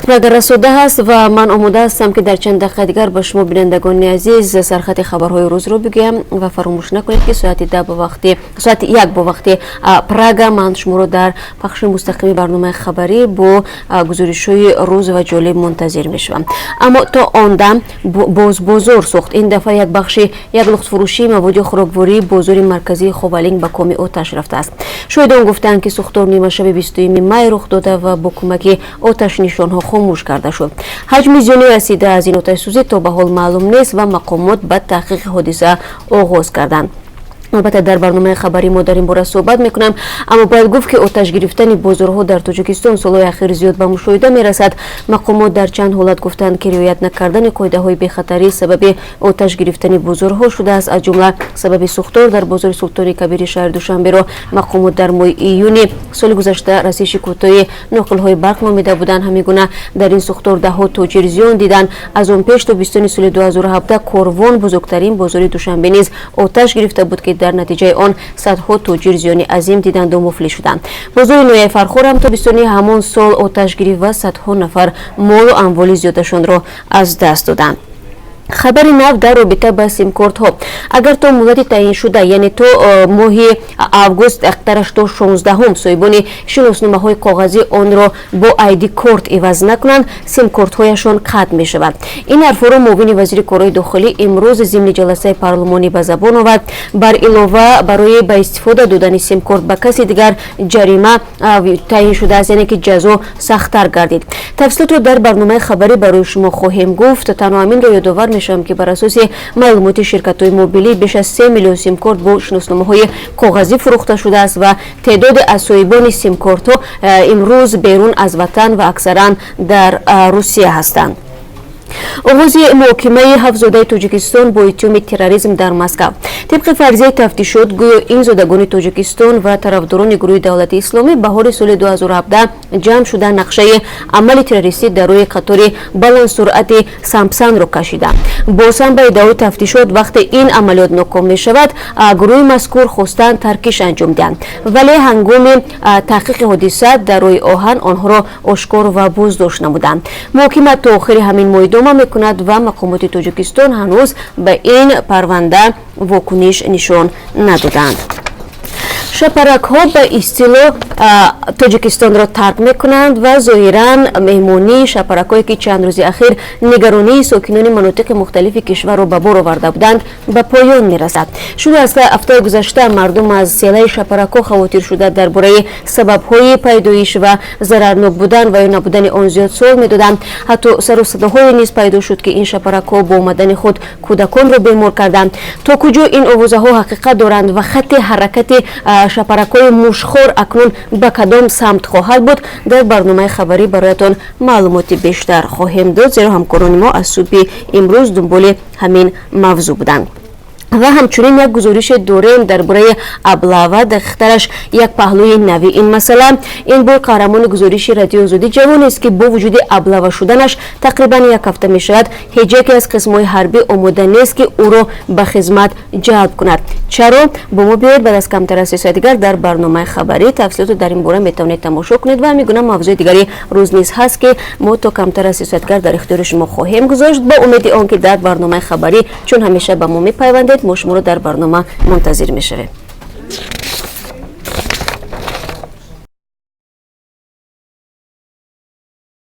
رادیو رسوده است و من آماده هستم که در چند دقیقه دیگر به شما بینندگان عزیز سرخط خبرهای روز رو بگویم و فراموش نکنید که ساعت 1 به وقت پراگ من شما رو در پخش مستقیم برنامه خبری با گزارش‌های روز و جالب منتظر میشم. اما تا آن دم بازار سوخت. این دفعه یک بخش یک لخت فروشی مواد خوراکواری بازار مرکزی خوالینگ به کام آتش رفته است. شاهدان گفتند که سوختار نیمه شب 20 می رخ داده و با کمک آتش نشان‌ها خاموش کرده شد. حجم زیانی رسیده از این آتش سوزی تا به حال معلوم نیست و مقامات به تحقیق حادثه آغاز کردند. البته در برنامه خبری ما در این باره صحبت میکنم، اما باید گفت که آتش گرفتن بازارها در تاجیکستان سالهای اخیر زیاد به مشاهده میرسد. مقامات در چند حالت گفتند که رعایت نکردن قاعده های بی‌خطری سبب آتش گرفتن بازارها شده است. از جمله سبب سوختار در بازار سلطان کبیر شهر دوشنبه را مقامات در ماه ایون سال گذشته رسیدگی کوتاه نقل های برق نامیده بودند. همین گونه در این سوختار ده ها تاجر زیان دیدند. از اون پیش تا 20 سال 2017 کاروان بزرگترین بازار دوشنبه نیز آتش گرفته بود که در نتیجه آن صدها تاجر زیانی عظیم دیدند و مفلس شدند. بازار نوی فرخور هم تا 20 همان سال آتش گرفت و صدها نفر مال و اموال زیادشان را از دست دادند. خبر نو در رابطه با سیم کارت ها. اگر تا مدت تعیین شده یعنی تا ماه آگوست اخترش تا 16 صاحبان شناسنامه های کاغذی آن را با آیدی کارت عوض نکنند، سیم کارت هایشان قطع می شود. این حرف را معاون وزیر کارهای داخلی امروز ضمن جلسه پارلمانی به زبان آورد. بر علاوه برای با استفاده دادن سیم کارت به کسی دیگر جریمه تعیین شده است، یعنی که جزا سخت‌تر گردید. تفصیلات را در برنامه خبری برای شما خواهیم گفت. تنها همین را یادآور میشم که بر اساس معلومات شرکت‌های موبیلی بیش از 3 میلیون سیم کارت با شناسنامه‌های کاغذی فروخته شده است و تعداد از صاحبان سیم کارت‌ها امروز بیرون از وطن و اکثرا در روسیه هستند. آغاز محاکمه 7 زاده تاجیکستان با اتهام تروریسم در مسکو. طبق فرضیه تفتیشات گویا این زادگان تاجیکستان و طرفداران گروه دولت اسلامی بهار سال 2017 جمع شده نقشه عمل تروریستی در روی قطار بلند سرعت سامسون را کشیدند. باز هم به ادعای تفتیشات وقتی این عملیات ناکام می شود گروه مذکور خواستند ترکش انجام دهند، ولی هنگام تحقیق حادثه در روی آهن آنها را آشکار و بازداشت نمودند. محاکمه تا آخر همین ماه ادامه میکند و مقامات تاجیکستان هنوز به این پرونده واکنش نشان ندادند. شپرک ها به اصطلاح تاجیکستان را ترک میکنند و ظاهرا مهمانی شپرک هایی که چند روز اخیر نگرانی ساکنان مناطق مختلف کشور را به بار آورده بودند به پایان میرسد. شروع از هفته گذشته مردم از سیلای شپرک ها خواطر شده درباره سبب های پیدایش و ضررناک بودن و یا نبودن آن زیاد سوال میدادند. حتی سر و صداهای نیز پیدا شد که این شپرک ها با آمدن خود کودکان را بیمار کردند. تا کجا این آوازه ها حقیقت دارند و خط حرکت شپرک‌های موشخور اکنون به کدام سمت خواهد بود، در برنامه خبری برایتان معلومات بیشتر خواهیم داد، زیرا همکاران ما از صبح امروز دنبال همین موضوع بودند. و همچنین یک گزارش داریم درباره ابلاوا در اخترش یک پهلوی نوی. این مثلا این بار قهرمان گزارش رادیو آزادی جوان است که با وجود ابلاوا شدنش تقریبا یک هفته می شود هیچ یک از قسم‌های حربی آماده نیست که او را به خدمت جلب کند. چرا؟ با ما بیاید بعد از کمتر از 3 ساعت دیگر در برنامه خبری تفصیلات در این باره میتونید تماشا کنید و میگم موضوع دیگری روز نیز هست که ما تا کمتر از 3 ساعت دیگر در اختیار شما خواهیم گذاشت با امید آنکه در برنامه خبری چون همیشه به ما میپیوندید ما شما رو در برنامه منتظر میشویم.